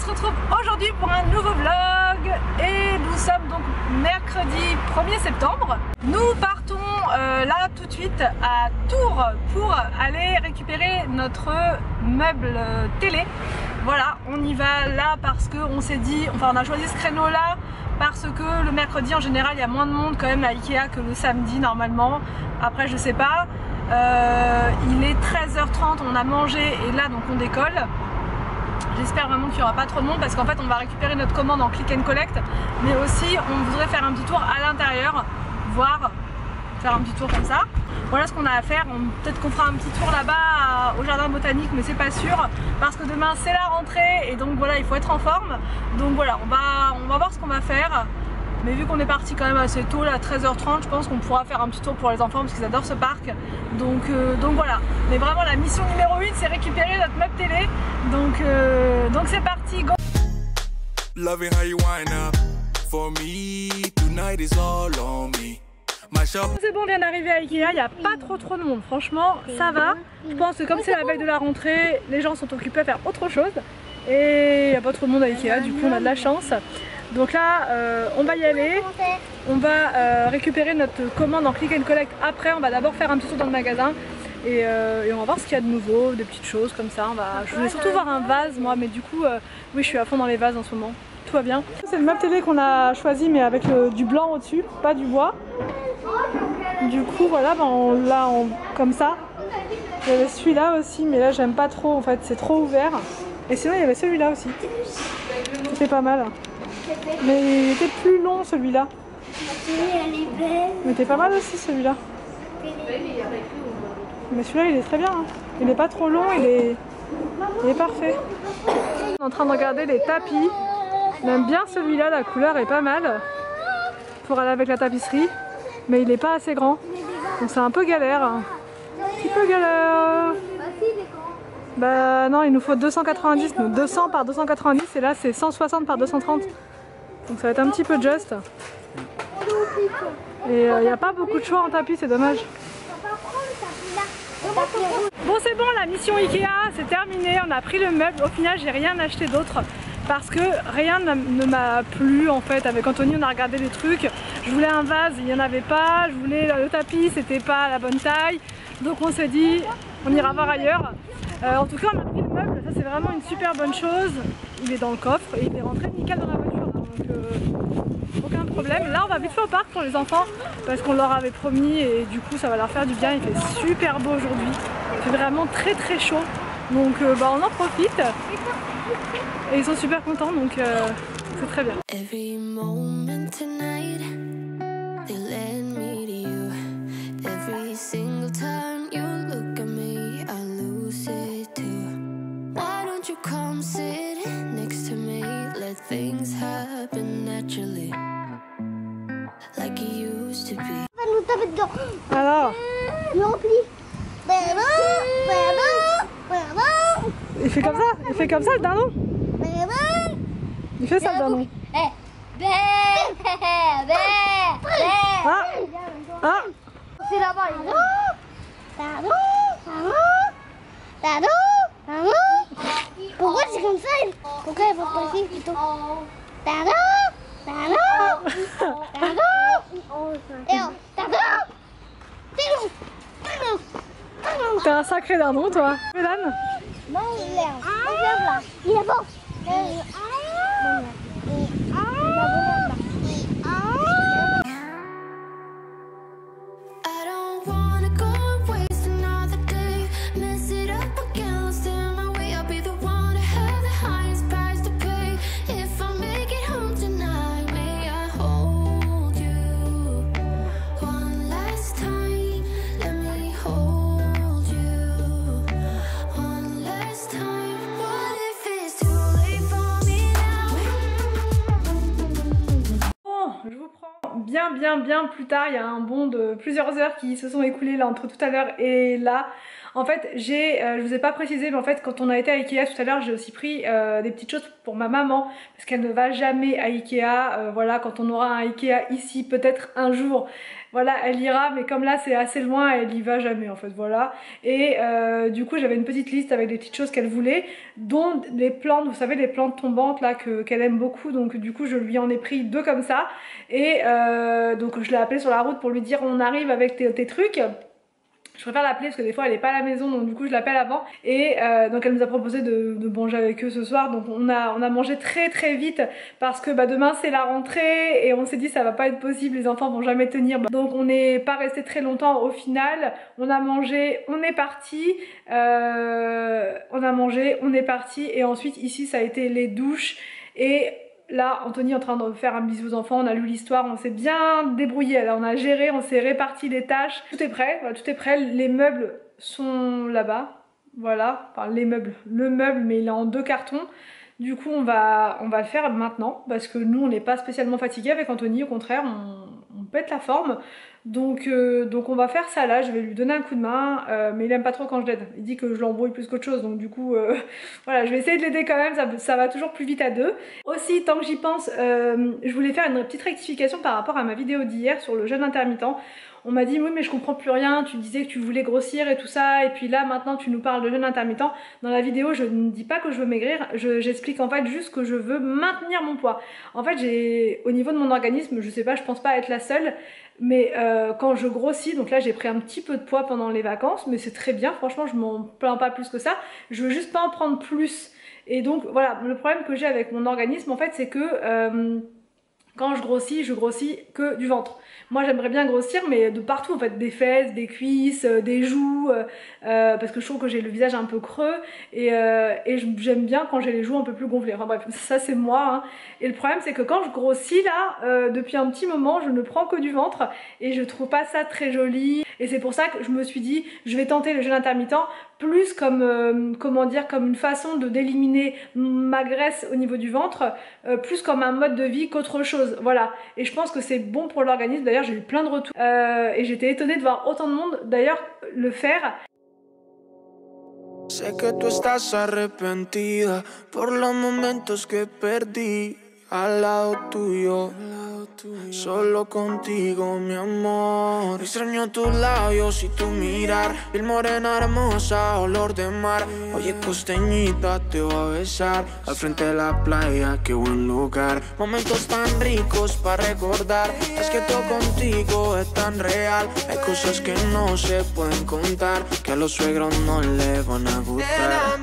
se retrouve aujourd'hui pour un nouveau vlog et nous sommes donc mercredi 1er septembre. Nous partons là tout de suite à Tours pour aller récupérer notre meuble télé. Voilà, on y va là parce qu'on s'est dit, enfin on a choisi ce créneau là parce que le mercredi en général il y a moins de monde quand même à Ikea que le samedi normalement. Après je sais pas, il est 13h30, on a mangé et là donc on décolle. J'espère vraiment qu'il n'y aura pas trop de monde parce qu'en fait on va récupérer notre commande en click and collect, mais aussi on voudrait faire un petit tour à l'intérieur, voir, faire un petit tour comme ça. Voilà ce qu'on a à faire. Peut-être qu'on fera un petit tour là-bas au jardin botanique, mais c'est pas sûr parce que demain c'est la rentrée et donc voilà, il faut être en forme. Donc voilà, on va voir ce qu'on va faire. Mais vu qu'on est parti quand même assez tôt, là à 13h30, je pense qu'on pourra faire un petit tour pour les enfants parce qu'ils adorent ce parc. Donc voilà. Mais vraiment la mission numéro 1 c'est récupérer notre meuble télé. Donc c'est parti, go! C'est bon, on vient d'arriver à Ikea, il n'y a pas trop de monde, franchement ça va. Je pense que comme c'est la veille de la rentrée, les gens sont occupés à faire autre chose. Et il n'y a pas trop de monde à Ikea, du coup on a de la chance. Donc là on va y aller, on va récupérer notre commande en click and collect après, on va d'abord faire un petit tour dans le magasin et on va voir ce qu'il y a de nouveau, des petites choses comme ça. Je voulais surtout voir un vase moi, mais du coup oui je suis à fond dans les vases en ce moment, tout va bien. C'est le meuble télé qu'on a choisi mais avec du blanc au dessus, pas du bois. Du coup voilà, comme ça. Il y avait celui-là aussi mais là j'aime pas trop en fait, c'est trop ouvert. Et sinon il y avait celui-là aussi, c'était pas mal. Mais il était plus long celui-là. Mais était pas mal aussi celui-là. Mais celui-là il est très bien, hein. Il est pas trop long, il est parfait. On est en train de regarder les tapis. J'aime bien celui-là, la couleur est pas mal pour aller avec la tapisserie. Mais il est pas assez grand. Donc c'est un peu galère. Un petit peu galère. Bah non, il nous faut 290, nous 200 par 290 et là c'est 160 par 230. Donc ça va être un petit peu juste. Et il n'y a pas beaucoup de choix en tapis, c'est dommage. Bon c'est bon, la mission Ikea c'est terminé, on a pris le meuble. Au final j'ai rien acheté d'autre parce que rien ne m'a plu en fait. Avec Anthony on a regardé des trucs. Je voulais un vase, il n'y en avait pas. Je voulais le tapis, c'était pas la bonne taille. Donc on s'est dit on ira voir ailleurs. En tout cas on a pris le meuble, ça c'est vraiment une super bonne chose. Il est dans le coffre et il est rentré nickel dans la voiture. Donc aucun problème. Là on va vite fait au parc pour les enfants parce qu'on leur avait promis et du coup ça va leur faire du bien. Il fait super beau aujourd'hui. Il fait vraiment très chaud. Donc on en profite. Et ils sont super contents donc c'est très bien. Alors, il fait comme ça le dindon. Il fait ça le dindon. Ah. C'est là-bas. Pourquoi c'est comme ça? Pourquoi il faut passer plutôt? T'es un sacré dindon toi. Mélan. Non, il est bon. Bien plus tard, il y a un bond de plusieurs heures qui se sont écoulées là entre tout à l'heure et là. En fait je vous ai pas précisé mais en fait quand on a été à Ikea tout à l'heure j'ai aussi pris des petites choses pour ma maman parce qu'elle ne va jamais à Ikea. Voilà, quand on aura un Ikea ici peut-être un jour voilà, elle ira, mais comme là c'est assez loin, elle y va jamais en fait, voilà. Et du coup j'avais une petite liste avec des petites choses qu'elle voulait, dont les plantes, vous savez les plantes tombantes là qu'elle aime beaucoup, donc du coup je lui en ai pris 2 comme ça. Et donc je l'ai appelée sur la route pour lui dire on arrive avec tes trucs. Je préfère l'appeler parce que des fois elle est pas à la maison, donc du coup je l'appelle avant. Et donc elle nous a proposé de manger avec eux ce soir, donc on a mangé très vite parce que demain c'est la rentrée et on s'est dit ça va pas être possible, les enfants vont jamais tenir. Donc on n'est pas resté très longtemps au final, on a mangé, on est parti, on a mangé, on est parti et ensuite ici ça a été les douches et... Là, Anthony est en train de faire un bisou aux enfants, on a lu l'histoire, on s'est bien débrouillé, là, on a géré, on s'est réparti les tâches. Tout est prêt, voilà, tout est prêt, les meubles sont là-bas, voilà, enfin les meubles, le meuble mais il est en 2 cartons. Du coup on va le faire maintenant parce que nous on n'est pas spécialement fatigués avec Anthony, au contraire on pète la forme. Donc on va faire ça là, je vais lui donner un coup de main, mais il aime pas trop quand je l'aide, il dit que je l'embrouille plus qu'autre chose, donc du coup voilà, je vais essayer de l'aider quand même, ça va toujours plus vite à 2. Aussi, tant que j'y pense, je voulais faire une petite rectification par rapport à ma vidéo d'hier sur le jeûne intermittent. On m'a dit oui mais je comprends plus rien, tu disais que tu voulais grossir et tout ça, et puis là maintenant tu nous parles de jeûne intermittent. Dans la vidéo je ne dis pas que je veux maigrir, j'explique en fait juste que je veux maintenir mon poids. En fait au niveau de mon organisme, je sais pas, je pense pas être la seule, mais quand je grossis, donc là j'ai pris un petit peu de poids pendant les vacances, mais c'est très bien, franchement je m'en plains pas plus que ça, je veux juste pas en prendre plus. Et donc voilà, le problème que j'ai avec mon organisme en fait c'est que quand je grossis que du ventre. Moi j'aimerais bien grossir mais de partout en fait, des fesses, des cuisses, des joues, parce que je trouve que j'ai le visage un peu creux et j'aime bien quand j'ai les joues un peu plus gonflées. Enfin bref, ça c'est moi hein. Et le problème c'est que quand je grossis là, depuis un petit moment je ne prends que du ventre et je trouve pas ça très joli. Et c'est pour ça que je me suis dit je vais tenter le jeûne intermittent plus comme comment dire, comme une façon d'éliminer ma graisse au niveau du ventre, plus comme un mode de vie qu'autre chose, voilà. Et je pense que c'est bon pour l'organisme, d'ailleurs j'ai eu plein de retours et j'étais étonnée de voir autant de monde d'ailleurs le faire. Sé que tú estás arrepentida por los momentos que perdí al lado tuyo, solo contigo, mi amor. Extraño tus labios y tu mirar, piel morena hermosa, olor de mar. Oye, costeñita, te voy a besar al frente de la playa, qué buen lugar. Momentos tan ricos para recordar, es que todo contigo es tan real. Hay cosas que no se pueden contar, que a los suegros no le van a gustar.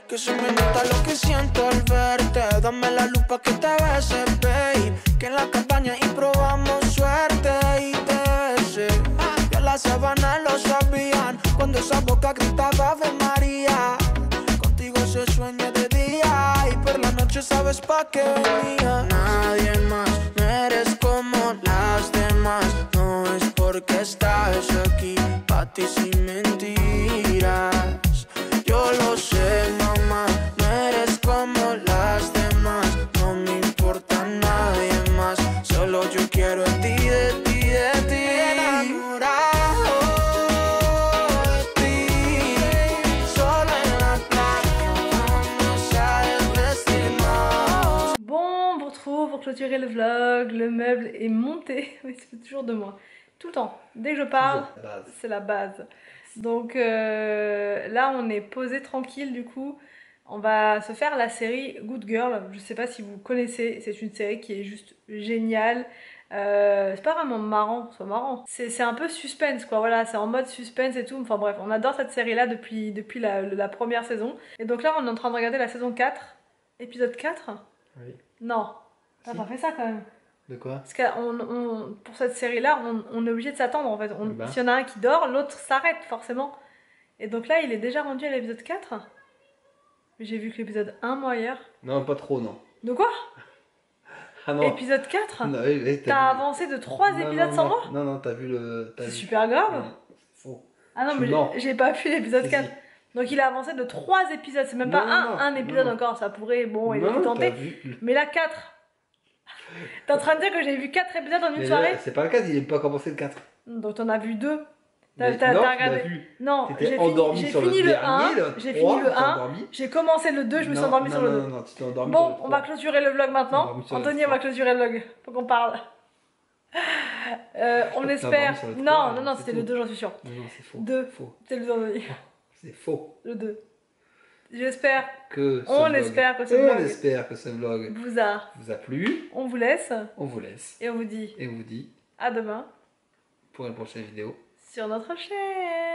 Que se me nota lo que siento al verte. Dame la luz pa' que te bese, babe. Que en la cabaña y probamos suerte y te besé. Ya las sábanas lo sabían cuando esa boca gritaba Ave María. Contigo se sueña de día y por la noche sabes pa' qué venía. Nadie más, no eres como las demás. No es porque estás aquí, pa' ti sin mentiras. Yo lo sé, mamá, no eres como las demás. No me importa nadie más, solo yo quiero de ti, de ti, de ti. Enamorado de ti, solo en la playa, vamos a desvestirnos. Bon, on vous retrouve pour clôturer le vlog, le meuble est monté, oui, c'est toujours de moi, tout le temps, dès que je parle, c'est la base. Donc là on est posé tranquille, du coup on va se faire la série Good Girl. Je sais pas si vous connaissez, c'est une série qui est juste géniale. C'est pas vraiment marrant, c'est marrant, c'est un peu suspense quoi, voilà, c'est en mode suspense et tout. Enfin bref, on adore cette série là depuis la première saison. Et donc là on est en train de regarder la saison 4, épisode 4. Oui. Non, t'as pas fait ça quand même. De quoi? Parce que pour cette série là on est obligé de s'attendre en fait, s'il y en a un qui dort, l'autre s'arrête forcément. Et donc là il est déjà rendu à l'épisode 4. J'ai vu que l'épisode 1 moi hier. Non, pas trop, non. De quoi? Ah non. Épisode 4? Non, oui, t'as avancé de 3 épisodes sans moi? Non, non, t'as vu le... C'est super grave. Faux. Ah non mais j'ai pas vu l'épisode 4. Donc il a avancé de 3 épisodes, c'est même pas un épisode encore, ça pourrait, bon, il était tenté. Mais là 4. T'es en train de dire que j'ai vu 4 épisodes en une soirée? C'est pas le cas, il n'est pas commencé le 4. Donc t'en as vu 2. T'as regardé. Non, j'ai fini le 1. J'ai fini le 1. J'ai commencé le 2, je me suis endormie sur le 2. Non, tu t'es endormi bon, sur le 3. on va clôturer le vlog maintenant. Anthony, on va clôturer le vlog. Faut qu'on parle. On espère. Non, c'était le 2, j'en suis sûre. Non, c'est faux. 2. C'est le 2. C'est faux. Le 2. J'espère. On espère que ce vlog vous a plu. On vous laisse. Et on vous dit à demain pour une prochaine vidéo sur notre chaîne.